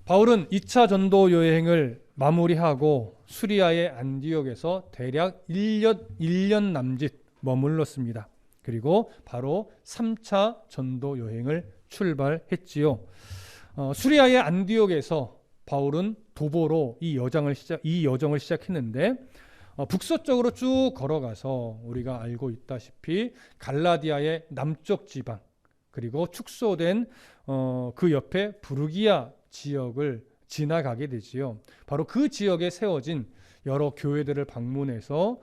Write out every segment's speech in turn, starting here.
바울은 2차 전도 여행을 마무리하고 수리아의 안디옥에서 대략 1년 남짓 머물렀습니다. 그리고 바로 3차 전도 여행을 출발했지요. 수리아의 안디옥에서 바울은 도보로 이 여정을 시작했는데 북서쪽으로 쭉 걸어가서 우리가 알고 있다시피 갈라디아의 남쪽 지방 그리고 축소된 그 옆에 부르기아 지역을 지나가게 되지요. 바로 그 지역에 세워진 여러 교회들을 방문해서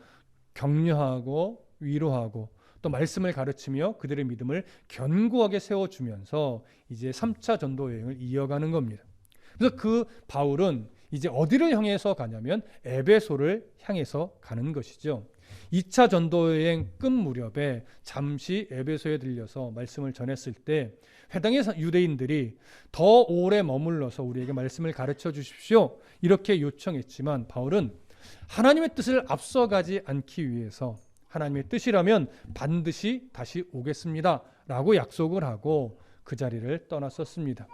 격려하고 위로하고 또 말씀을 가르치며 그들의 믿음을 견고하게 세워주면서 이제 3차 전도 여행을 이어가는 겁니다. 그래서 그 바울은 이제 어디를 향해서 가냐면 에베소를 향해서 가는 것이죠. 2차 전도 여행 끝 무렵에 잠시 에베소에 들려서 말씀을 전했을 때 회당의 유대인들이 더 오래 머물러서 우리에게 말씀을 가르쳐 주십시오 이렇게 요청했지만 바울은 하나님의 뜻을 앞서가지 않기 위해서 하나님의 뜻이라면 반드시 다시 오겠습니다 라고 약속을 하고 그 자리를 떠났었습니다.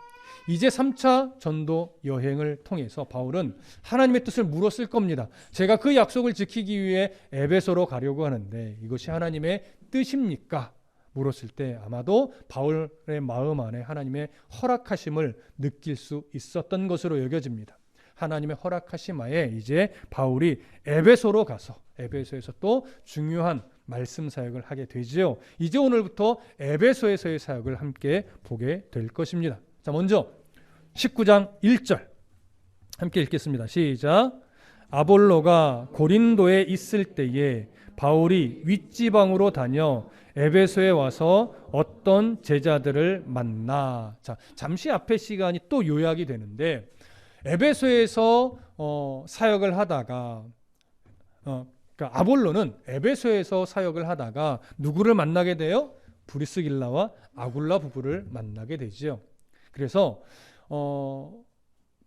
이제 3차 전도 여행을 통해서 바울은 하나님의 뜻을 물었을 겁니다. 제가 그 약속을 지키기 위해 에베소로 가려고 하는데 이것이 하나님의 뜻입니까? 물었을 때 아마도 바울의 마음 안에 하나님의 허락하심을 느낄 수 있었던 것으로 여겨집니다. 하나님의 허락하심하에 이제 바울이 에베소로 가서 에베소에서 또 중요한 말씀 사역을 하게 되지요. 이제 오늘부터 에베소에서의 사역을 함께 보게 될 것입니다. 자, 먼저 19장 1절 함께 읽겠습니다. 시작. 아볼로가 고린도에 있을 때에 바울이 윗지방으로 다녀 에베소에 와서 어떤 제자들을 만나. 자, 잠시 앞의 시간이 또 요약이 되는데 에베소에서 사역을 하다가 그러니까 아볼로는 에베소에서 사역을 하다가 누구를 만나게 돼요? 브리스길라와 아굴라 부부를 만나게 되죠. 그래서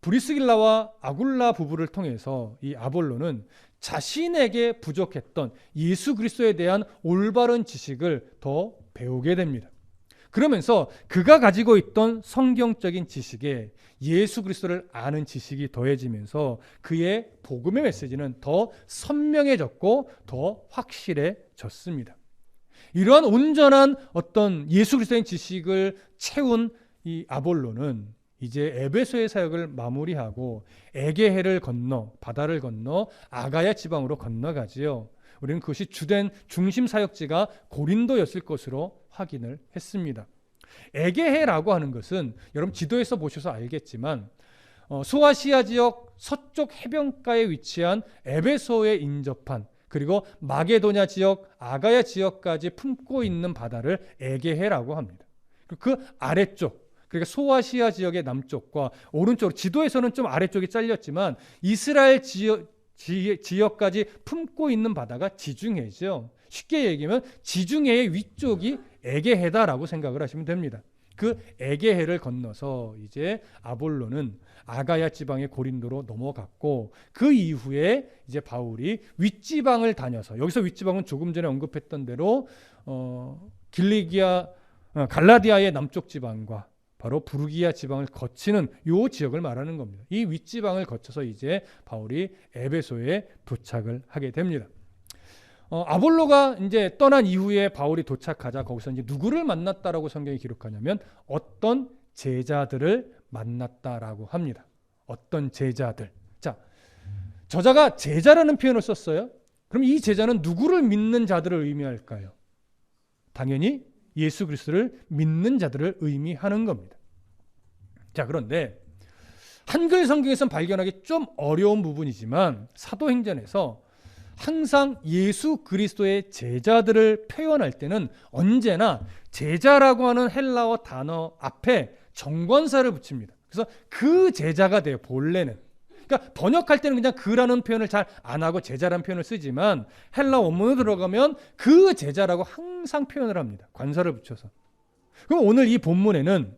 브리스길라와 아굴라 부부를 통해서 이 아볼로는 자신에게 부족했던 예수 그리스도에 대한 올바른 지식을 더 배우게 됩니다. 그러면서 그가 가지고 있던 성경적인 지식에 예수 그리스도를 아는 지식이 더해지면서 그의 복음의 메시지는 더 선명해졌고 더 확실해졌습니다. 이러한 온전한 어떤 예수 그리스도의 지식을 채운 이 아볼로는 이제 에베소의 사역을 마무리하고 에게해를 건너 바다를 건너 아가야 지방으로 건너가지요. 우리는 그것이 주된 중심 사역지가 고린도였을 것으로 확인을 했습니다. 에게해라고 하는 것은 여러분 지도에서 보셔서 알겠지만 소아시아 지역 서쪽 해변가에 위치한 에베소에 인접한 그리고 마게도냐 지역, 아가야 지역까지 품고 있는 바다를 에게해라고 합니다. 그 아래쪽, 그러니까 소아시아 지역의 남쪽과 오른쪽으로 지도에서는 좀 아래쪽이 잘렸지만 이스라엘 지역까지 품고 있는 바다가 지중해죠. 쉽게 얘기하면 지중해의 위쪽이 에게해다라고 생각을 하시면 됩니다. 그 에게해를 건너서 이제 아볼로는 아가야 지방의 고린도로 넘어갔고 그 이후에 이제 바울이 윗지방을 다녀서 여기서 윗지방은 조금 전에 언급했던 대로 갈라디아의 남쪽 지방과 바로 부르기아 지방을 거치는 이 지역을 말하는 겁니다. 이 윗지방을 거쳐서 이제 바울이 에베소에 도착을 하게 됩니다. 아볼로가 이제 떠난 이후에 바울이 도착하자 거기서 이제 누구를 만났다라고 성경이 기록하냐면 어떤 제자들을 만났다라고 합니다. 어떤 제자들. 자, 저자가 제자라는 표현을 썼어요. 그럼 이 제자는 누구를 믿는 자들을 의미할까요? 당연히 예수 그리스도를 믿는 자들을 의미하는 겁니다. 자, 그런데 한글 성경에서는 발견하기 좀 어려운 부분이지만 사도행전에서 항상 예수 그리스도의 제자들을 표현할 때는 언제나 제자라고 하는 헬라어 단어 앞에 정관사를 붙입니다. 그래서 그 제자가 돼요, 본래는. 그러니까 번역할 때는 그냥 그라는 표현을 잘 안 하고 제자라는 표현을 쓰지만 헬라 원문으로 들어가면 그 제자라고 항상 표현을 합니다. 관사를 붙여서. 그럼 오늘 이 본문에는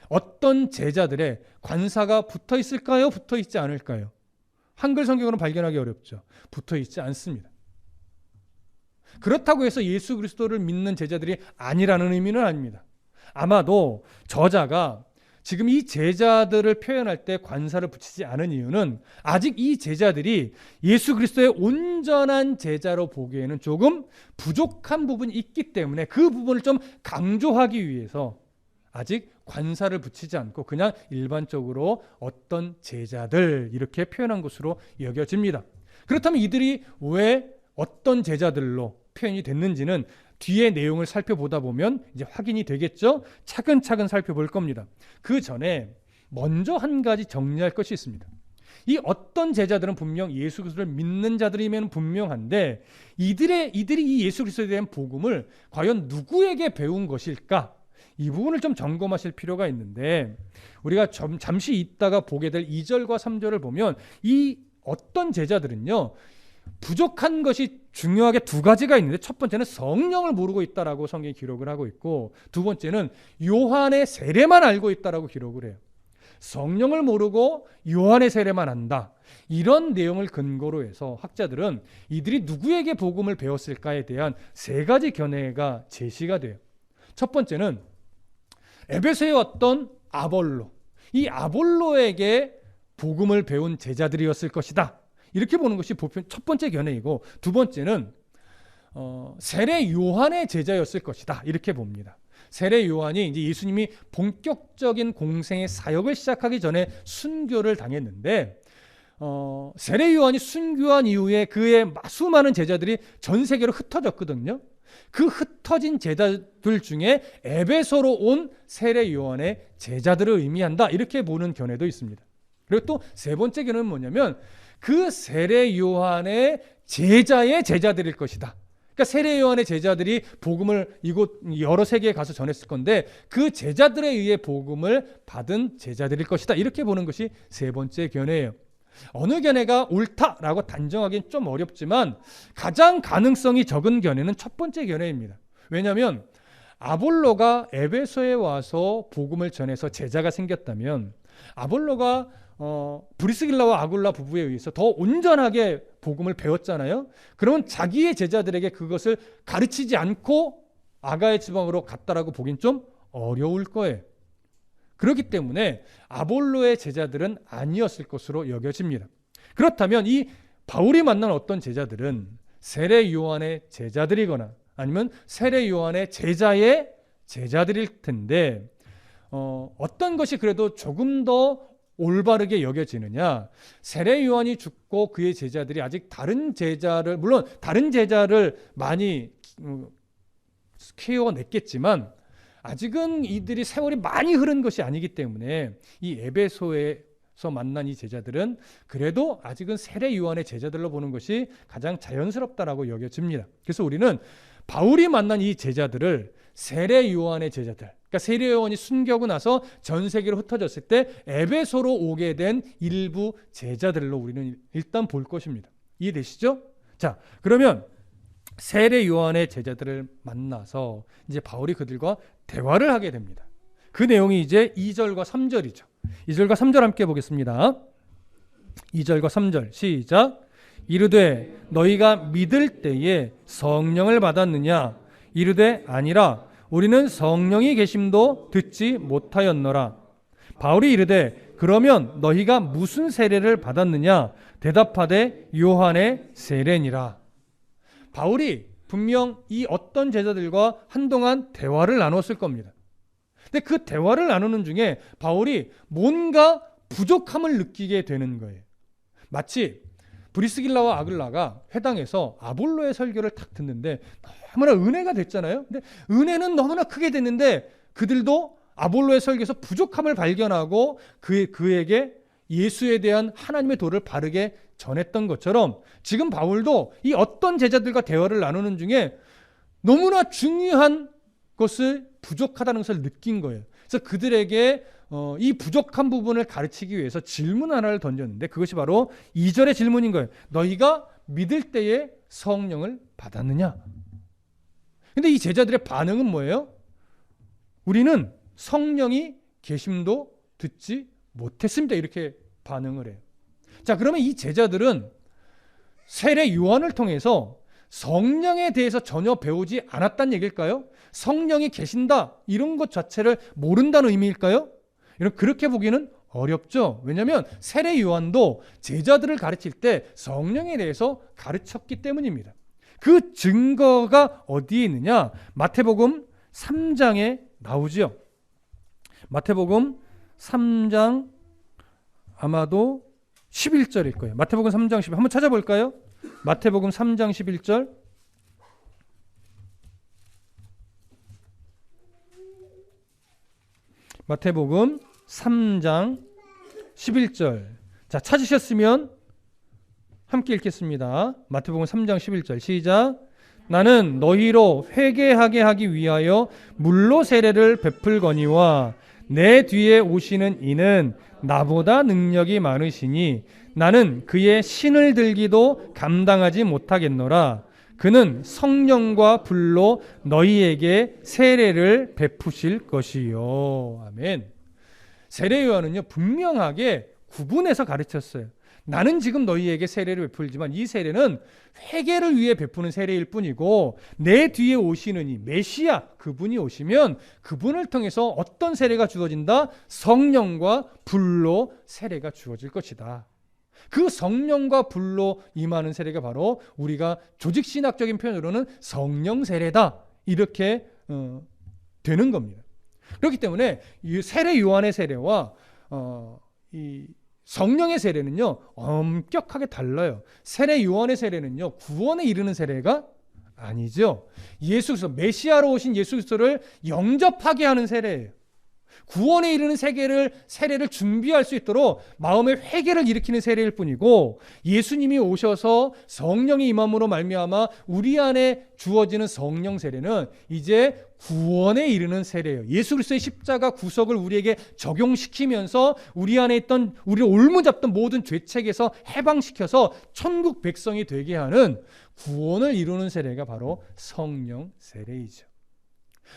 어떤 제자들의 관사가 붙어 있을까요? 붙어 있지 않을까요? 한글 성경으로는 발견하기 어렵죠. 붙어 있지 않습니다. 그렇다고 해서 예수 그리스도를 믿는 제자들이 아니라는 의미는 아닙니다. 아마도 저자가 지금 이 제자들을 표현할 때 관사를 붙이지 않은 이유는 아직 이 제자들이 예수 그리스도의 온전한 제자로 보기에는 조금 부족한 부분이 있기 때문에 그 부분을 좀 강조하기 위해서 아직 관사를 붙이지 않고 그냥 일반적으로 어떤 제자들 이렇게 표현한 것으로 여겨집니다. 그렇다면 이들이 왜 어떤 제자들로 표현이 됐는지는 뒤에 내용을 살펴보다 보면 이제 확인이 되겠죠. 차근차근 살펴볼 겁니다. 그 전에 먼저 한 가지 정리할 것이 있습니다. 이 어떤 제자들은 분명 예수 그리스도를 믿는 자들이면 분명한데 이들이 이 예수 그리스도에 대한 복음을 과연 누구에게 배운 것일까? 이 부분을 좀 점검하실 필요가 있는데 우리가 잠시 있다가 보게 될 2절과 3절을 보면 이 어떤 제자들은요, 부족한 것이 중요하게 두 가지가 있는데 첫 번째는 성령을 모르고 있다라고 성경이 기록을 하고 있고 두 번째는 요한의 세례만 알고 있다라고 기록을 해요. 성령을 모르고 요한의 세례만 안다. 이런 내용을 근거로 해서 학자들은 이들이 누구에게 복음을 배웠을까에 대한 세 가지 견해가 제시가 돼요. 첫 번째는 에베소에 왔던 아볼로, 이 아볼로에게 복음을 배운 제자들이었을 것이다. 이렇게 보는 것이 첫 번째 견해이고 두 번째는 세례 요한의 제자였을 것이다. 이렇게 봅니다. 세례 요한이 이제 예수님이 본격적인 공생의 사역을 시작하기 전에 순교를 당했는데 세례 요한이 순교한 이후에 그의 수많은 제자들이 전 세계로 흩어졌거든요. 그 흩어진 제자들 중에 에베소로 온 세례 요한의 제자들을 의미한다. 이렇게 보는 견해도 있습니다. 그리고 또 세 번째 견해는 뭐냐면 그 세례 요한의 제자의 제자들일 것이다. 그러니까 세례 요한의 제자들이 복음을 이곳 여러 세계에 가서 전했을 건데 그 제자들에 의해 복음을 받은 제자들일 것이다. 이렇게 보는 것이 세 번째 견해예요. 어느 견해가 옳다라고 단정하기는 좀 어렵지만 가장 가능성이 적은 견해는 첫 번째 견해입니다. 왜냐하면 아볼로가 에베소에 와서 복음을 전해서 제자가 생겼다면 아볼로가 브리스길라와 아굴라 부부에 의해서 더 온전하게 복음을 배웠잖아요. 그러면 자기의 제자들에게 그것을 가르치지 않고 아가의 지방으로 갔다라고 보긴 좀 어려울 거예요. 그렇기 때문에 아볼로의 제자들은 아니었을 것으로 여겨집니다. 그렇다면 이 바울이 만난 어떤 제자들은 세례 요한의 제자들이거나 아니면 세례 요한의 제자의 제자들일 텐데 어떤 것이 그래도 조금 더 올바르게 여겨지느냐? 세례 요한이 죽고 그의 제자들이 아직 다른 제자를 물론 다른 제자를 많이 키워냈겠지만 아직은 이들이 세월이 많이 흐른 것이 아니기 때문에 이 에베소에서 만난 이 제자들은 그래도 아직은 세례 요한의 제자들로 보는 것이 가장 자연스럽다라고 여겨집니다. 그래서 우리는 바울이 만난 이 제자들을 세례 요한의 제자들, 그러니까 세례 요한이 순교하고 나서 전 세계로 흩어졌을 때 에베소로 오게 된 일부 제자들로 우리는 일단 볼 것입니다. 이해되시죠? 자, 그러면 세례 요한의 제자들을 만나서 이제 바울이 그들과 대화를 하게 됩니다. 그 내용이 이제 2절과 3절이죠. 2절과 3절 함께 보겠습니다. 2절과 3절 시작. 이르되 너희가 믿을 때에 성령을 받았느냐? 이르되 아니라 우리는 성령이 계심도 듣지 못하였노라. 바울이 이르되 그러면 너희가 무슨 세례를 받았느냐? 대답하되 요한의 세례니라. 바울이 분명 이 어떤 제자들과 한동안 대화를 나눴을 겁니다. 근데 그 대화를 나누는 중에 바울이 뭔가 부족함을 느끼게 되는 거예요. 마치 브리스길라와 아글라가 회당에서 아볼로의 설교를 탁 듣는데 너무나 은혜가 됐잖아요. 근데 은혜는 너무나 크게 됐는데 그들도 아볼로의 설교에서 부족함을 발견하고 그에게 예수에 대한 하나님의 도를 바르게 전했던 것처럼 지금 바울도 이 어떤 제자들과 대화를 나누는 중에 너무나 중요한 것을 부족하다는 것을 느낀 거예요. 그래서 그들에게 이 부족한 부분을 가르치기 위해서 질문 하나를 던졌는데 그것이 바로 2절의 질문인 거예요. 너희가 믿을 때에 성령을 받았느냐? 근데 이 제자들의 반응은 뭐예요? 우리는 성령이 계심도 듣지 못했습니다. 이렇게 반응을 해요. 자, 그러면 이 제자들은 세례 요한을 통해서 성령에 대해서 전혀 배우지 않았다는 얘기일까요? 성령이 계신다 이런 것 자체를 모른다는 의미일까요? 이런 그렇게 보기는 어렵죠. 왜냐하면 세례 요한도 제자들을 가르칠 때 성령에 대해서 가르쳤기 때문입니다. 그 증거가 어디에 있느냐? 마태복음 3장에 나오지요. 마태복음 3장 아마도 11절일 거예요. 마태복음 3장 11절 한번 찾아볼까요? 마태복음 3장 11절. 마태복음 3장 11절. 자, 찾으셨으면 함께 읽겠습니다. 마태복음 3장 11절 시작. 나는 너희로 회개하게 하기 위하여 물로 세례를 베풀거니와 내 뒤에 오시는 이는 나보다 능력이 많으시니 나는 그의 신을 들기도 감당하지 못하겠노라. 그는 성령과 불로 너희에게 세례를 베푸실 것이요. 아멘. 세례 요한은요 분명하게 구분해서 가르쳤어요. 나는 지금 너희에게 세례를 베풀지만 이 세례는 회개를 위해 베푸는 세례일 뿐이고 내 뒤에 오시는 이 메시아 그분이 오시면 그분을 통해서 어떤 세례가 주어진다? 성령과 불로 세례가 주어질 것이다. 그 성령과 불로 임하는 세례가 바로 우리가 조직신학적인 표현으로는 성령 세례다 이렇게 되는 겁니다. 그렇기 때문에 이 세례 요한의 세례와 이 성령의 세례는요 엄격하게 달라요. 세례 요한의 세례는요 구원에 이르는 세례가 아니죠. 예수 그리스도 메시아로 오신 예수 그리스도를 영접하게 하는 세례예요. 구원에 이르는 세례를 준비할 수 있도록 마음의 회개를 일으키는 세례일 뿐이고 예수님이 오셔서 성령이 임함으로 말미암아 우리 안에 주어지는 성령 세례는 이제 구원에 이르는 세례예요. 예수 그리스도의 십자가 구속을 우리에게 적용시키면서 우리 안에 있던 우리를 올무잡던 모든 죄책에서 해방시켜서 천국 백성이 되게 하는 구원을 이루는 세례가 바로 성령 세례이죠.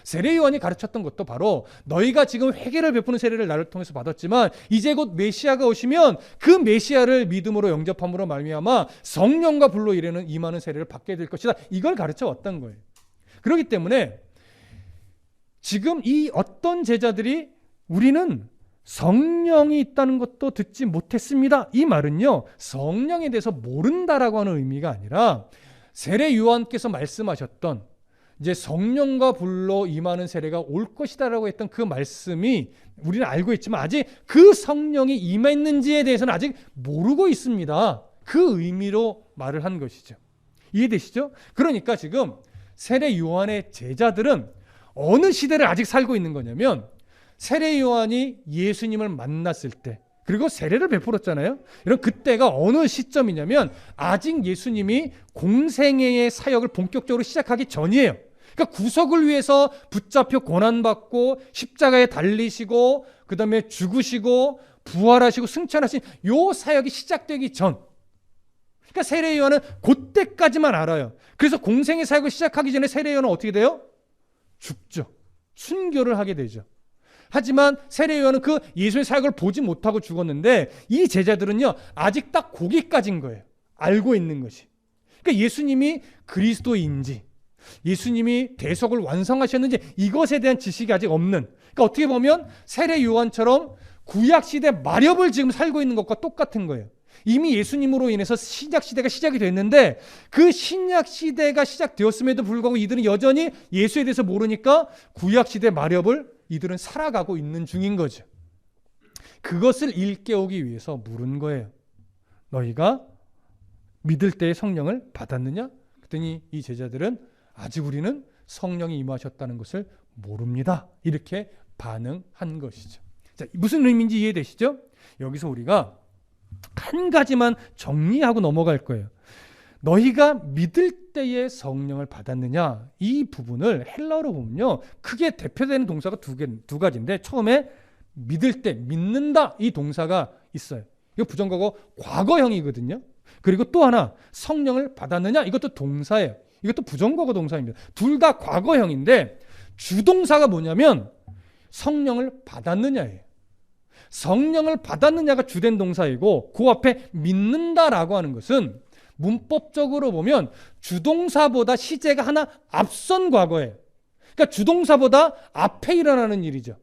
세례 요한이 가르쳤던 것도 바로 너희가 지금 회개를 베푸는 세례를 나를 통해서 받았지만 이제 곧 메시아가 오시면 그 메시아를 믿음으로 영접함으로 말미암아 성령과 불로 임하는 세례를 받게 될 것이다. 이걸 가르쳐 왔던 거예요. 그렇기 때문에 지금 이 어떤 제자들이 우리는 성령이 있다는 것도 듣지 못했습니다. 이 말은요 성령에 대해서 모른다라고 하는 의미가 아니라 세례 요한께서 말씀하셨던 이제 성령과 불로 임하는 세례가 올 것이다라고 했던 그 말씀이 우리는 알고 있지만 아직 그 성령이 임했는지에 대해서는 아직 모르고 있습니다. 그 의미로 말을 한 것이죠. 이해되시죠? 그러니까 지금 세례 요한의 제자들은 어느 시대를 아직 살고 있는 거냐면 세례 요한이 예수님을 만났을 때 그리고 세례를 베풀었잖아요. 이런 그때가 어느 시점이냐면 아직 예수님이 공생애의 사역을 본격적으로 시작하기 전이에요. 그러니까 구속을 위해서 붙잡혀 고난받고 십자가에 달리시고 그 다음에 죽으시고 부활하시고 승천하신 요 사역이 시작되기 전. 그러니까 세례 요한은 그때까지만 알아요. 그래서 공생의 사역을 시작하기 전에 세례 요한은 어떻게 돼요? 죽죠. 순교를 하게 되죠. 하지만 세례 요한은 그 예수의 사역을 보지 못하고 죽었는데 이 제자들은요 아직 딱 거기까지인 거예요. 알고 있는 것이. 그러니까 예수님이 그리스도인지 예수님이 대속을 완성하셨는지 이것에 대한 지식이 아직 없는, 그러니까 어떻게 보면 세례 요한처럼 구약시대 마렵을 지금 살고 있는 것과 똑같은 거예요. 이미 예수님으로 인해서 신약시대가 시작이 됐는데 그 신약시대가 시작되었음에도 불구하고 이들은 여전히 예수에 대해서 모르니까 구약시대 마렵을 이들은 살아가고 있는 중인 거죠. 그것을 일깨우기 위해서 물은 거예요. 너희가 믿을 때의 성령을 받았느냐? 그랬더니 이 제자들은 아직 우리는 성령이 임하셨다는 것을 모릅니다. 이렇게 반응한 것이죠. 자, 무슨 의미인지 이해되시죠? 여기서 우리가 한 가지만 정리하고 넘어갈 거예요. 너희가 믿을 때의 성령을 받았느냐? 이 부분을 헬라어로 보면요 크게 대표되는 동사가 두 가지인데 처음에 믿을 때, 믿는다 이 동사가 있어요. 이거 부정과거 과거형이거든요. 그리고 또 하나 성령을 받았느냐? 이것도 동사예요. 이것도 부정과거 동사입니다. 둘 다 과거형인데 주동사가 뭐냐면 성령을 받았느냐예요. 성령을 받았느냐가 주된 동사이고 그 앞에 믿는다라고 하는 것은 문법적으로 보면 주동사보다 시제가 하나 앞선 과거예요. 그러니까 주동사보다 앞에 일어나는 일이죠.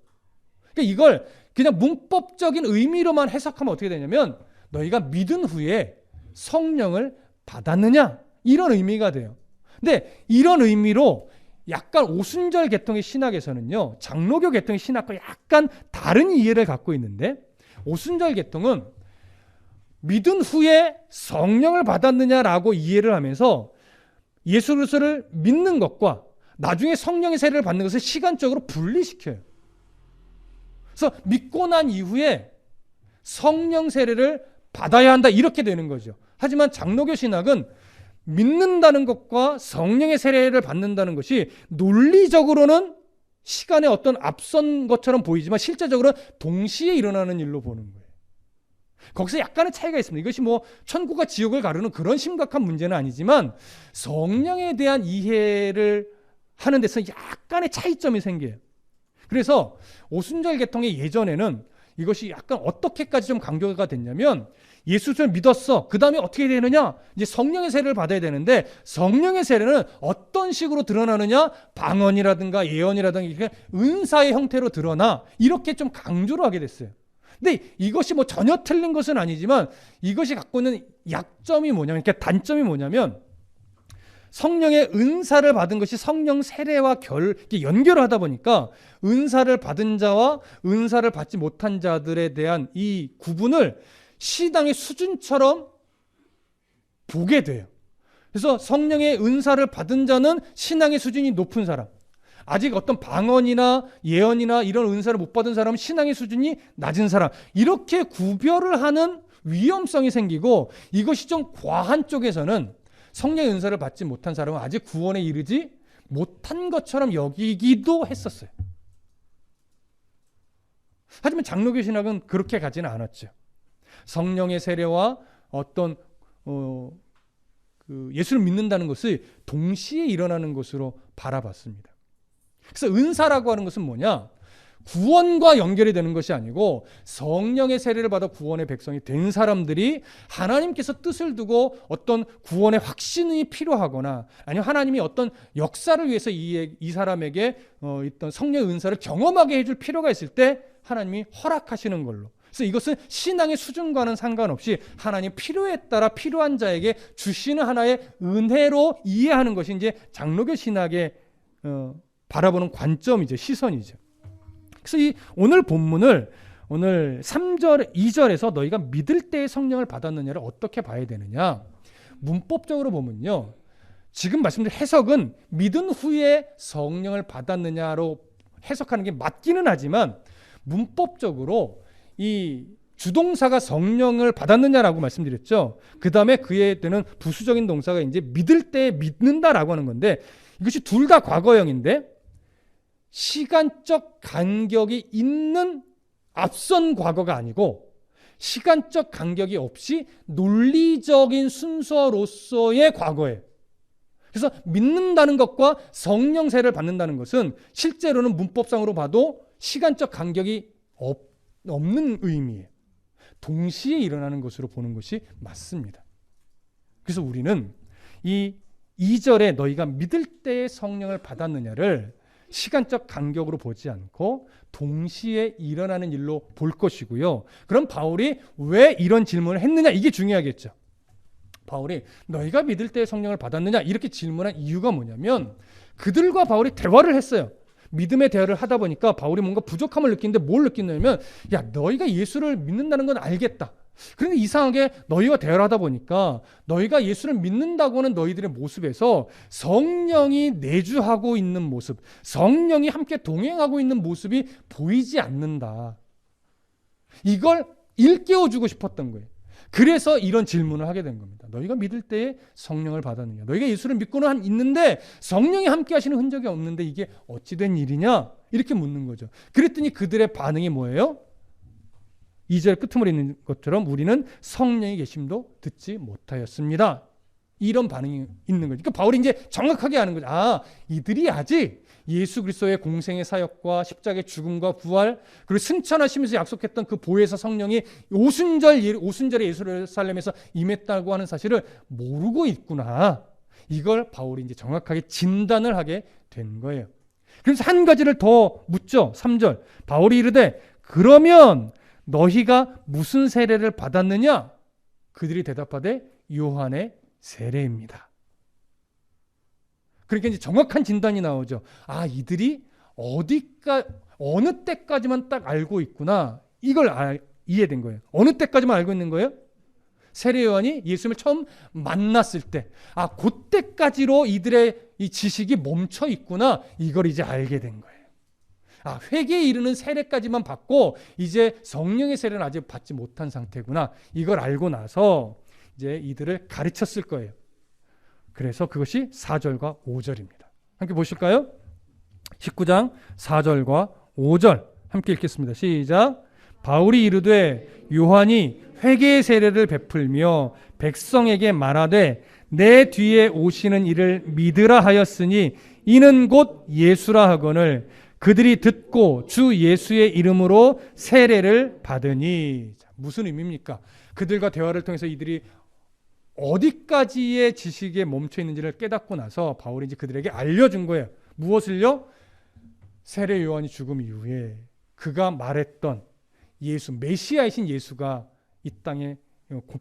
그러니까 이걸 그냥 문법적인 의미로만 해석하면 어떻게 되냐면 너희가 믿은 후에 성령을 받았느냐 이런 의미가 돼요. 근데 이런 의미로 약간 오순절 계통의 신학에서는요, 장로교 계통의 신학과 약간 다른 이해를 갖고 있는데, 오순절 계통은 믿은 후에 성령을 받았느냐라고 이해를 하면서 예수 그리스도를 믿는 것과 나중에 성령의 세례를 받는 것을 시간적으로 분리시켜요. 그래서 믿고 난 이후에 성령 세례를 받아야 한다 이렇게 되는 거죠. 하지만 장로교 신학은 믿는다는 것과 성령의 세례를 받는다는 것이 논리적으로는 시간에 어떤 앞선 것처럼 보이지만 실제적으로 동시에 일어나는 일로 보는 거예요. 거기서 약간의 차이가 있습니다. 이것이 뭐 천국과 지옥을 가르는 그런 심각한 문제는 아니지만 성령에 대한 이해를 하는 데서 약간의 차이점이 생겨요. 그래서 오순절 계통의 예전에는 이것이 약간 어떻게까지 좀 강조가 됐냐면 예수를 믿었어. 그 다음에 어떻게 되느냐? 이제 성령의 세례를 받아야 되는데 성령의 세례는 어떤 식으로 드러나느냐? 방언이라든가 예언이라든가 이렇게 은사의 형태로 드러나 이렇게 좀 강조를 하게 됐어요. 근데 이것이 뭐 전혀 틀린 것은 아니지만 이것이 갖고 있는 약점이 뭐냐면, 그러니까 단점이 뭐냐면 성령의 은사를 받은 것이 성령 세례와 연결을 하다 보니까 은사를 받은 자와 은사를 받지 못한 자들에 대한 이 구분을 신앙의 수준처럼 보게 돼요. 그래서 성령의 은사를 받은 자는 신앙의 수준이 높은 사람, 아직 어떤 방언이나 예언이나 이런 은사를 못 받은 사람은 신앙의 수준이 낮은 사람, 이렇게 구별을 하는 위험성이 생기고, 이것이 좀 과한 쪽에서는 성령의 은사를 받지 못한 사람은 아직 구원에 이르지 못한 것처럼 여기기도 했었어요. 하지만 장로교 신학은 그렇게 가지는 않았죠. 성령의 세례와 어떤 예수를 믿는다는 것이 동시에 일어나는 것으로 바라봤습니다. 그래서 은사라고 하는 것은 뭐냐? 구원과 연결이 되는 것이 아니고 성령의 세례를 받아 구원의 백성이 된 사람들이 하나님께서 뜻을 두고 어떤 구원의 확신이 필요하거나 아니면 하나님이 어떤 역사를 위해서 이 사람에게 있던 성령의 은사를 경험하게 해줄 필요가 있을 때 하나님이 허락하시는 걸로. 그래서 이것은 신앙의 수준과는 상관없이 하나님 필요에 따라 필요한 자에게 주시는 하나의 은혜로 이해하는 것이 이제 장로교 신학의 바라보는 관점이죠, 시선이죠. 그래서 이 오늘 본문을 오늘 3절, 2절에서 너희가 믿을 때의 성령을 받았느냐를 어떻게 봐야 되느냐. 문법적으로 보면요, 지금 말씀드린 해석은 믿은 후에 성령을 받았느냐로 해석하는 게 맞기는 하지만 문법적으로 이 주동사가 성령을 받았느냐라고 말씀드렸죠. 그 다음에 그에 되는 부수적인 동사가 이제 믿을 때 믿는다라고 하는 건데, 이것이 둘 다 과거형인데 시간적 간격이 있는 앞선 과거가 아니고 시간적 간격이 없이 논리적인 순서로서의 과거예요. 그래서 믿는다는 것과 성령 세례를 받는다는 것은 실제로는 문법상으로 봐도 시간적 간격이 없는 의미예요. 동시에 일어나는 것으로 보는 것이 맞습니다. 그래서 우리는 이 2절에 너희가 믿을 때의 성령을 받았느냐를 시간적 간격으로 보지 않고 동시에 일어나는 일로 볼 것이고요. 그럼 바울이 왜 이런 질문을 했느냐, 이게 중요하겠죠. 바울이 너희가 믿을 때의 성령을 받았느냐 이렇게 질문한 이유가 뭐냐면 그들과 바울이 대화를 했어요. 믿음의 대화를 하다 보니까 바울이 뭔가 부족함을 느끼는데 뭘 느끼냐면, 야, 너희가 예수를 믿는다는 건 알겠다. 그런데 이상하게 너희와 대화를 하다 보니까 너희가 예수를 믿는다고 하는 너희들의 모습에서 성령이 내주하고 있는 모습, 성령이 함께 동행하고 있는 모습이 보이지 않는다. 이걸 일깨워주고 싶었던 거예요. 그래서 이런 질문을 하게 된 겁니다. 너희가 믿을 때에 성령을 받았느냐? 너희가 예수를 믿고는 있는데 성령이 함께 하시는 흔적이 없는데 이게 어찌 된 일이냐? 이렇게 묻는 거죠. 그랬더니 그들의 반응이 뭐예요? 2절 끝머리 있는 것처럼 우리는 성령의 계심도 듣지 못하였습니다. 이런 반응이 있는 거죠. 그러니까 바울이 이제 정확하게 하는 거죠. 아, 이들이 아직 예수 그리스도의 공생의 사역과 십자가의 죽음과 부활, 그리고 승천하시면서 약속했던 그 보혜사 성령이 오순절에 예루살렘에서 임했다고 하는 사실을 모르고 있구나. 이걸 바울이 이제 정확하게 진단을 하게 된 거예요. 그래서 한 가지를 더 묻죠. 3절. 바울이 이르되 그러면 너희가 무슨 세례를 받았느냐? 그들이 대답하되 요한의 세례입니다. 그러니까 이제 정확한 진단이 나오죠. 아, 이들이 어느 때까지만 딱 알고 있구나. 이걸 이해된 거예요. 어느 때까지만 알고 있는 거예요? 세례 요한이 예수님을 처음 만났을 때, 아, 그때까지로 이들의 이 지식이 멈춰 있구나. 이걸 이제 알게 된 거예요. 아, 회개에 이르는 세례까지만 받고 이제 성령의 세례는 아직 받지 못한 상태구나. 이걸 알고 나서 이제 이들을 가르쳤을 거예요. 그래서 그것이 4절과 5절입니다. 함께 보실까요? 19장 4절과 5절 함께 읽겠습니다. 시작. 바울이 이르되 요한이 회개의 세례를 베풀며 백성에게 말하되 내 뒤에 오시는 이를 믿으라 하였으니 이는 곧 예수라 하거늘 그들이 듣고 주 예수의 이름으로 세례를 받으니. 무슨 의미입니까? 그들과 대화를 통해서 이들이 어디까지의 지식에 멈춰 있는지를 깨닫고 나서 바울이 이제 그들에게 알려준 거예요. 무엇을요? 세례 요한이 죽음 이후에 그가 말했던 예수, 메시아이신 예수가 이 땅에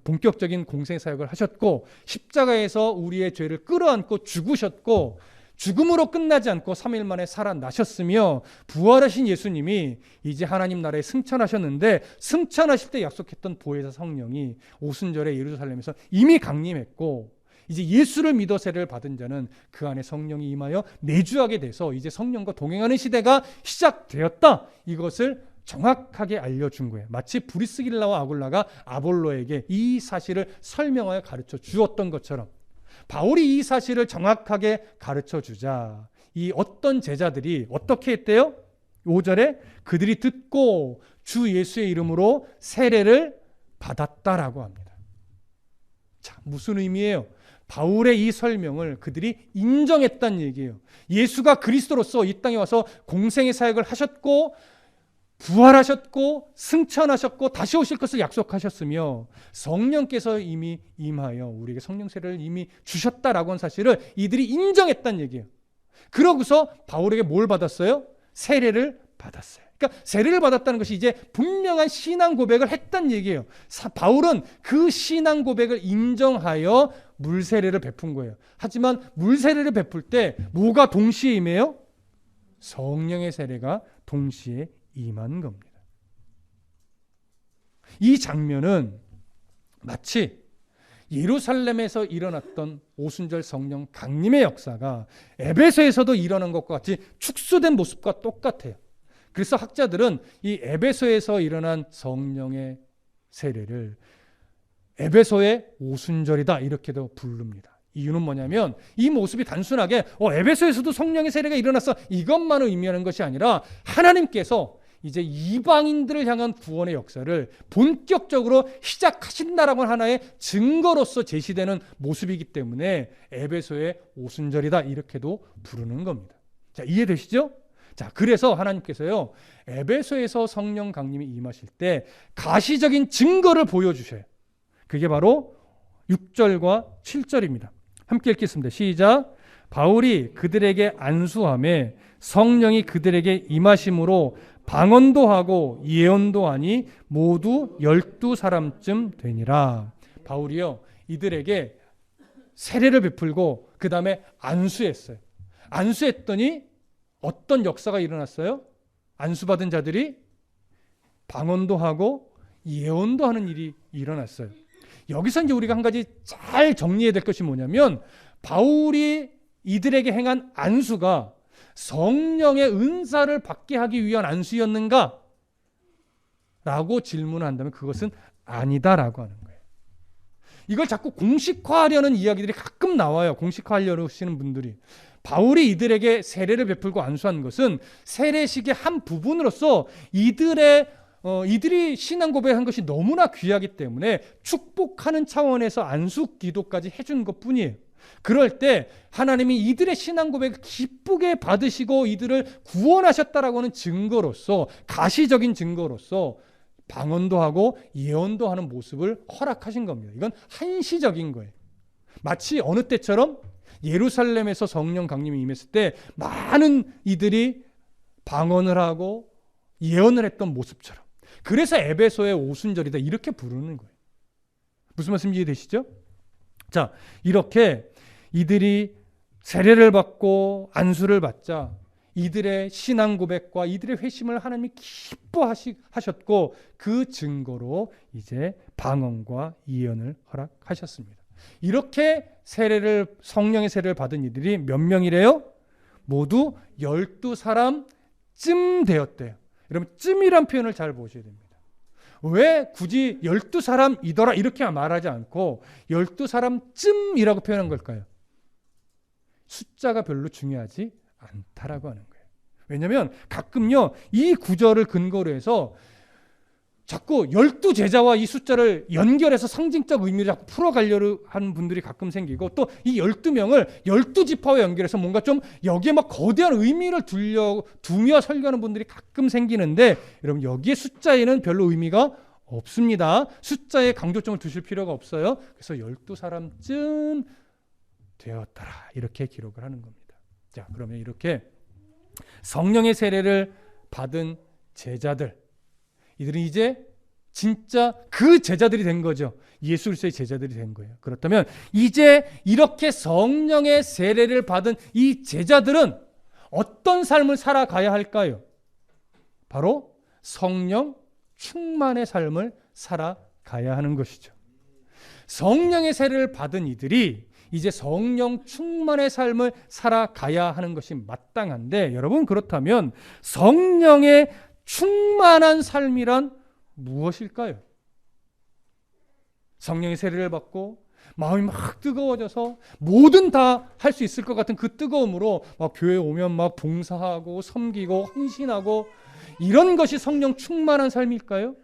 본격적인 공생 사역을 하셨고 십자가에서 우리의 죄를 끌어안고 죽으셨고 죽음으로 끝나지 않고 3일 만에 살아나셨으며 부활하신 예수님이 이제 하나님 나라에 승천하셨는데 승천하실 때 약속했던 보혜사 성령이 오순절에 예루살렘에서 이미 강림했고 이제 예수를 믿어 세례를 받은 자는 그 안에 성령이 임하여 내주하게 돼서 이제 성령과 동행하는 시대가 시작되었다. 이것을 정확하게 알려준 거예요. 마치 브리스길라와 아굴라가 아볼로에게 이 사실을 설명하여 가르쳐 주었던 것처럼 바울이 이 사실을 정확하게 가르쳐 주자 이 어떤 제자들이 어떻게 했대요? 5절에 그들이 듣고 주 예수의 이름으로 세례를 받았다라고 합니다. 자, 무슨 의미예요? 바울의 이 설명을 그들이 인정했다는 얘기예요. 예수가 그리스도로서 이 땅에 와서 공생의 사역을 하셨고 부활하셨고 승천하셨고 다시 오실 것을 약속하셨으며 성령께서 이미 임하여 우리에게 성령 세례를 이미 주셨다라고 하는 사실을 이들이 인정했다는 얘기예요. 그러고서 바울에게 뭘 받았어요? 세례를 받았어요. 그러니까 세례를 받았다는 것이 이제 분명한 신앙 고백을 했다는 얘기예요. 바울은 그 신앙 고백을 인정하여 물세례를 베푼 거예요. 하지만 물세례를 베풀 때 뭐가 동시에 임해요? 성령의 세례가 동시에 임한 겁니다. 이 장면은 마치 예루살렘에서 일어났던 오순절 성령 강림의 역사가 에베소에서도 일어난 것과 같이 축소된 모습과 똑같아요. 그래서 학자들은 이 에베소에서 일어난 성령의 세례를 에베소의 오순절이다 이렇게도 부릅니다. 이유는 뭐냐면 이 모습이 단순하게 에베소에서도 성령의 세례가 일어났어 이것만을 의미하는 것이 아니라 하나님께서 이제 이방인들을 향한 구원의 역사를 본격적으로 시작하신다라고 하는 하나의 증거로서 제시되는 모습이기 때문에 에베소의 오순절이다 이렇게도 부르는 겁니다. 자, 이해되시죠? 자, 그래서 하나님께서요 에베소에서 성령 강림이 임하실 때 가시적인 증거를 보여주셔요. 그게 바로 6절과 7절입니다. 함께 읽겠습니다. 시작. 바울이 그들에게 안수하매 성령이 그들에게 임하심으로 방언도 하고 예언도 하니 모두 12사람쯤 되니라. 바울이요 이들에게 세례를 베풀고 그 다음에 안수했어요. 안수했더니 어떤 역사가 일어났어요? 안수받은 자들이 방언도 하고 예언도 하는 일이 일어났어요. 여기서 이제 우리가 한 가지 잘 정리해야 될 것이 뭐냐면 바울이 이들에게 행한 안수가 성령의 은사를 받게 하기 위한 안수였는가? 라고 질문을 한다면 그것은 아니다라고 하는 거예요. 이걸 자꾸 공식화하려는 이야기들이 가끔 나와요. 공식화하려고 하시는 분들이. 바울이 이들에게 세례를 베풀고 안수한 것은 세례식의 한 부분으로서 이들이 신앙 고백한 것이 너무나 귀하기 때문에 축복하는 차원에서 안수 기도까지 해준 것뿐이에요. 그럴 때 하나님이 이들의 신앙 고백을 기쁘게 받으시고 이들을 구원하셨다라고 하는 증거로서 가시적인 증거로서 방언도 하고 예언도 하는 모습을 허락하신 겁니다. 이건 한시적인 거예요. 마치 어느 때처럼 예루살렘에서 성령 강림이 임했을 때 많은 이들이 방언을 하고 예언을 했던 모습처럼. 그래서 에베소의 오순절이다 이렇게 부르는 거예요. 무슨 말씀 이해되시죠? 자, 이렇게 이들이 세례를 받고 안수를 받자 이들의 신앙 고백과 이들의 회심을 하나님이 기뻐하셨고 그 증거로 이제 방언과 예언을 허락하셨습니다. 이렇게 성령의 세례를 받은 이들이 몇 명이래요? 모두 12사람쯤 되었대요. 여러분 쯤이란 표현을 잘 보셔야 됩니다. 왜 굳이 12사람이더라 이렇게 말하지 않고 12사람쯤이라고 표현한 걸까요? 숫자가 별로 중요하지 않다라고 하는 거예요. 왜냐하면 가끔요 이 구절을 근거로 해서 자꾸 12제자와 이 숫자를 연결해서 상징적 의미를 자꾸 풀어가려고 하는 분들이 가끔 생기고 또 이 12명을 12지파와 연결해서 뭔가 좀 여기에 막 거대한 의미를 두며 설교하는 분들이 가끔 생기는데 여러분 여기에 숫자에는 별로 의미가 없습니다. 숫자에 강조점을 두실 필요가 없어요. 그래서 12사람쯤 되었더라 이렇게 기록을 하는 겁니다. 자, 그러면 이렇게 성령의 세례를 받은 제자들 이들은 이제 진짜 그 제자들이 된 거죠. 예수 그리스도의 제자들이 된 거예요. 그렇다면 이제 이렇게 성령의 세례를 받은 이 제자들은 어떤 삶을 살아가야 할까요? 바로 성령 충만의 삶을 살아가야 하는 것이죠. 성령의 세례를 받은 이들이 이제 성령 충만의 삶을 살아가야 하는 것이 마땅한데 여러분 그렇다면 성령의 충만한 삶이란 무엇일까요? 성령의 세례를 받고 마음이 막 뜨거워져서 뭐든 다 할 수 있을 것 같은 그 뜨거움으로 막 교회 오면 막 봉사하고 섬기고 헌신하고 이런 것이 성령 충만한 삶일까요?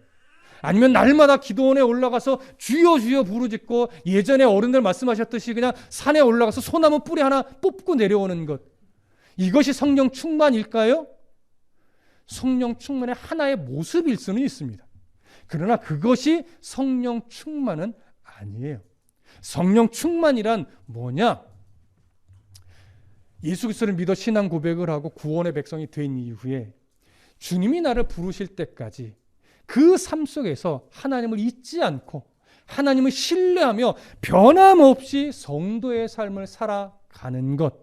아니면 날마다 기도원에 올라가서 주여 주여 부르짖고 예전에 어른들 말씀하셨듯이 그냥 산에 올라가서 소나무 뿌리 하나 뽑고 내려오는 것 이것이 성령 충만일까요? 성령 충만의 하나의 모습일 수는 있습니다. 그러나 그것이 성령 충만은 아니에요. 성령 충만이란 뭐냐? 예수 그리스도를 믿어 신앙 고백을 하고 구원의 백성이 된 이후에 주님이 나를 부르실 때까지 그 삶 속에서 하나님을 잊지 않고 하나님을 신뢰하며 변함없이 성도의 삶을 살아가는 것.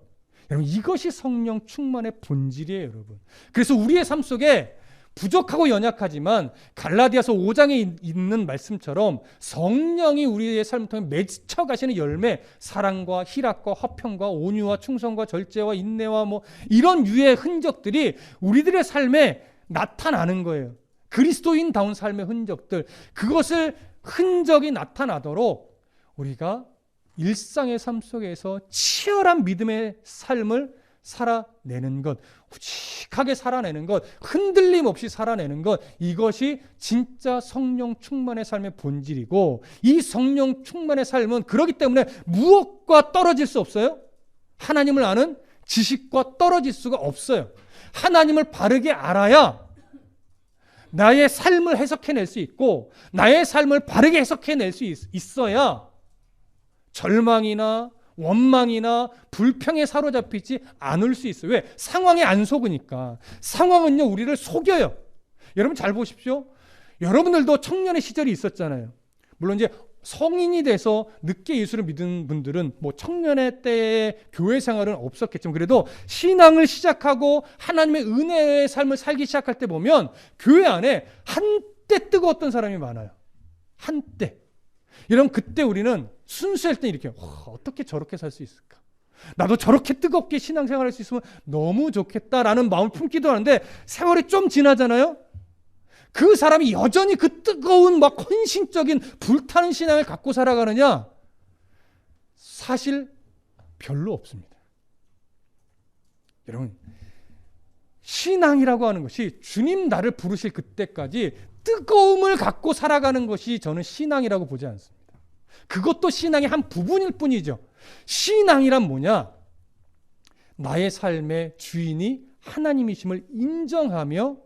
여러분 이것이 성령 충만의 본질이에요, 여러분. 그래서 우리의 삶 속에 부족하고 연약하지만 갈라디아서 5장에 있는 말씀처럼 성령이 우리의 삶을 통해 맺혀가시는 열매, 사랑과 희락과 화평과 온유와 충성과 절제와 인내와 뭐 이런 유의 흔적들이 우리들의 삶에 나타나는 거예요. 그리스도인다운 삶의 흔적들, 그것을 흔적이 나타나도록 우리가 일상의 삶 속에서 치열한 믿음의 삶을 살아내는 것, 묵직하게 살아내는 것, 흔들림 없이 살아내는 것, 이것이 진짜 성령 충만의 삶의 본질이고 이 성령 충만의 삶은 그렇기 때문에 무엇과 떨어질 수 없어요? 하나님을 아는 지식과 떨어질 수가 없어요. 하나님을 바르게 알아야 나의 삶을 해석해낼 수 있고 나의 삶을 바르게 해석해낼 수 있어야 절망이나 원망이나 불평에 사로잡히지 않을 수 있어요. 왜? 상황에 안 속으니까. 상황은요 우리를 속여요. 여러분 잘 보십시오. 여러분들도 청년의 시절이 있었잖아요. 물론 이제 성인이 돼서 늦게 예수를 믿은 분들은 뭐 청년의 때의 교회 생활은 없었겠지만 그래도 신앙을 시작하고 하나님의 은혜의 삶을 살기 시작할 때 보면 교회 안에 한때 뜨거웠던 사람이 많아요. 한때. 여러분 그때 우리는 순수할 때 이렇게 어떻게 저렇게 살 수 있을까? 나도 저렇게 뜨겁게 신앙생활할 수 있으면 너무 좋겠다라는 마음을 품기도 하는데 세월이 좀 지나잖아요. 그 사람이 여전히 그 뜨거운 막 헌신적인 불타는 신앙을 갖고 살아가느냐? 사실 별로 없습니다. 여러분 신앙이라고 하는 것이 주님 나를 부르실 그때까지 뜨거움을 갖고 살아가는 것이 저는 신앙이라고 보지 않습니다. 그것도 신앙의 한 부분일 뿐이죠. 신앙이란 뭐냐? 나의 삶의 주인이 하나님이심을 인정하며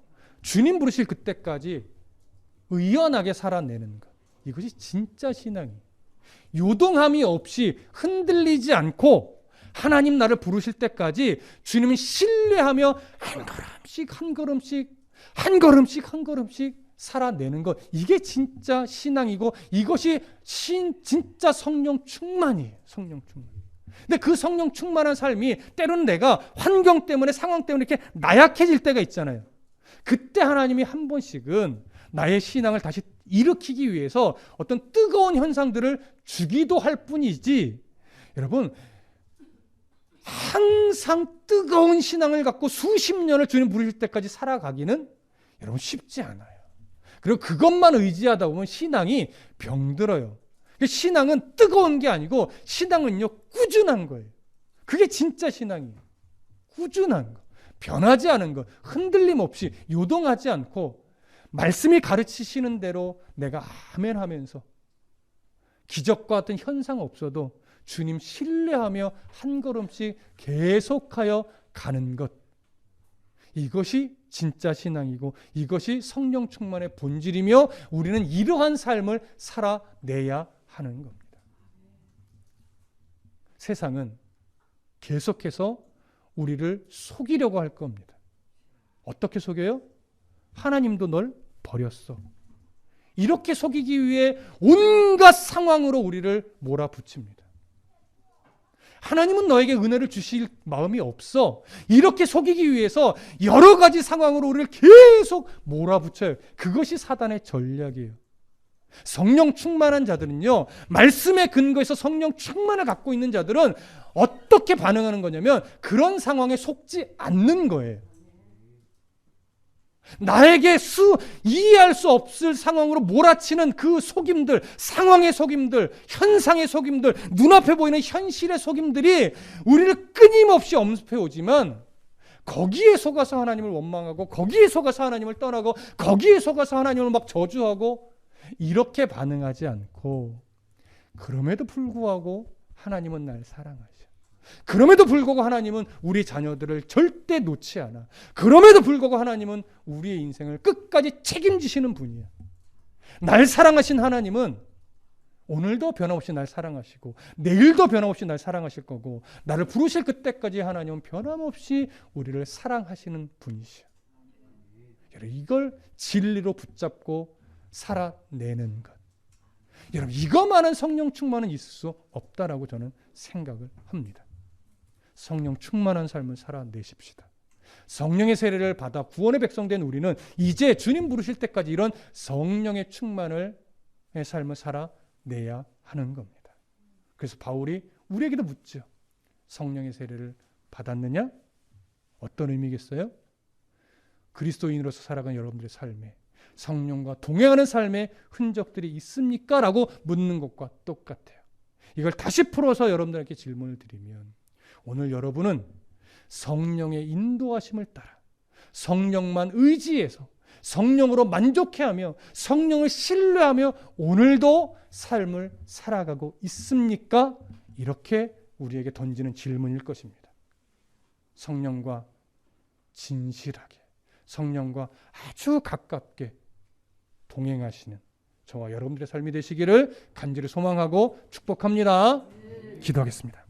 주님 부르실 그때까지 의연하게 살아내는 것. 이것이 진짜 신앙이에요. 요동함이 없이 흔들리지 않고 하나님 나를 부르실 때까지 주님을 신뢰하며 한 걸음씩 한 걸음씩 한 걸음씩 한 걸음씩 살아내는 것, 이게 진짜 신앙이고 이것이 진짜 성령 충만이에요. 성령 충만. 근데 그 성령 충만한 삶이 때로는 내가 환경 때문에 상황 때문에 이렇게 나약해질 때가 있잖아요. 그때 하나님이 한 번씩은 나의 신앙을 다시 일으키기 위해서 어떤 뜨거운 현상들을 주기도 할 뿐이지, 여러분 항상 뜨거운 신앙을 갖고 수십 년을 주님 부르실 때까지 살아가기는 여러분 쉽지 않아요. 그리고 그것만 의지하다 보면 신앙이 병들어요. 신앙은 뜨거운 게 아니고 신앙은요 꾸준한 거예요. 그게 진짜 신앙이에요. 꾸준한 거, 변하지 않은 거, 흔들림 없이 요동하지 않고 말씀이 가르치시는 대로 내가 아멘 하면서 기적과 같은 현상 없어도 주님 신뢰하며 한 걸음씩 계속하여 가는 것, 이것이 진짜 신앙이고 이것이 성령 충만의 본질이며 우리는 이러한 삶을 살아내야 하는 겁니다. 세상은 계속해서 우리를 속이려고 할 겁니다. 어떻게 속여요? 하나님도 널 버렸어. 이렇게 속이기 위해 온갖 상황으로 우리를 몰아붙입니다. 하나님은 너에게 은혜를 주실 마음이 없어. 이렇게 속이기 위해서 여러 가지 상황으로 우리를 계속 몰아붙여요. 그것이 사단의 전략이에요. 성령 충만한 자들은요, 말씀에 근거해서 성령 충만을 갖고 있는 자들은 어떻게 반응하는 거냐면 그런 상황에 속지 않는 거예요. 나에게 이해할 수 없을 상황으로 몰아치는 그 속임들, 상황의 속임들, 현상의 속임들, 눈앞에 보이는 현실의 속임들이 우리를 끊임없이 엄습해 오지만 거기에 속아서 하나님을 원망하고 거기에 속아서 하나님을 떠나고 거기에 속아서 하나님을 막 저주하고 이렇게 반응하지 않고, 그럼에도 불구하고 하나님은 날 사랑하셔. 그럼에도 불구하고 하나님은 우리 자녀들을 절대 놓지 않아. 그럼에도 불구하고 하나님은 우리의 인생을 끝까지 책임지시는 분이야. 날 사랑하신 하나님은 오늘도 변함없이 날 사랑하시고 내일도 변함없이 날 사랑하실 거고 나를 부르실 그때까지 하나님은 변함없이 우리를 사랑하시는 분이시야. 이걸 진리로 붙잡고 살아내는 것, 여러분 이거만한 성령 충만은 있을 수 없다라고 저는 생각을 합니다. 성령 충만한 삶을 살아내십시다. 성령의 세례를 받아 구원의 백성 된 우리는 이제 주님 부르실 때까지 이런 성령의 충만의 삶을 살아내야 하는 겁니다. 그래서 바울이 우리에게도 묻죠. 성령의 세례를 받았느냐? 어떤 의미겠어요? 그리스도인으로서 살아가는 여러분들의 삶에 성령과 동행하는 삶의 흔적들이 있습니까? 라고 묻는 것과 똑같아요. 이걸 다시 풀어서 여러분들에게 질문을 드리면, 오늘 여러분은 성령의 인도하심을 따라 성령만 의지해서 성령으로 만족해하며 성령을 신뢰하며 오늘도 삶을 살아가고 있습니까? 이렇게 우리에게 던지는 질문일 것입니다. 성령과 진실하게, 성령과 아주 가깝게 동행하시는 저와 여러분들의 삶이 되시기를 간절히 소망하고 축복합니다. 기도하겠습니다.